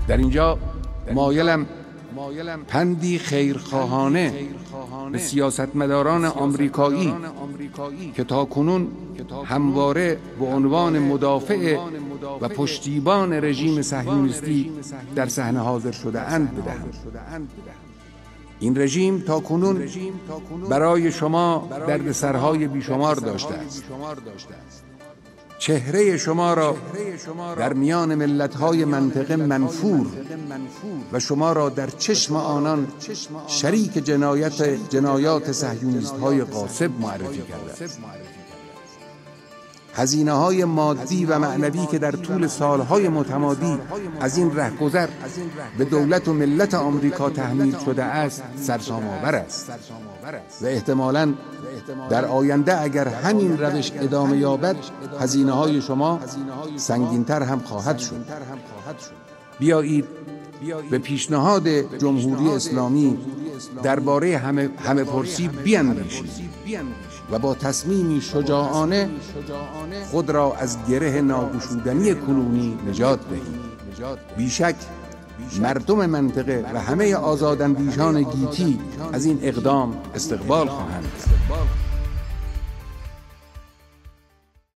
در اینجا مایلم پندی خیرخواهانه به سیاستمداران آمریکایی که تاکنون همواره به عنوان مدافع و پشتیبان رژیم صهیونیستی در صحنه حاضر شده اند بدهم. این رژیم تاکنون برای شما دردسرهای بیشمار داشته است. چهره شما را در میان ملت‌های منطقه منفور و شما را در چشم آنان شریک جنایات صهیونیست‌های غاصب معرفی کرده است. هزینه‌های مادی و معنوی که در طول سالهای متمادی از این رهگذر به دولت و ملت آمریکا تحمیل شده است سرسام‌آور است و احتمالاً در آینده اگر همین روش ادامه یابد هزینه‌های شما سنگین‌تر هم خواهد شد. بیایید به پیشنهاد جمهوری اسلامی درباره همه پرسی بیندیشیم و با تصمیمی شجاعانه خود را از گره ناگشودنی کنونی نجات دهیم. بیشک مردم منطقه و همه آزاداندیشان گیتی از این اقدام استقبال خواهند کرد.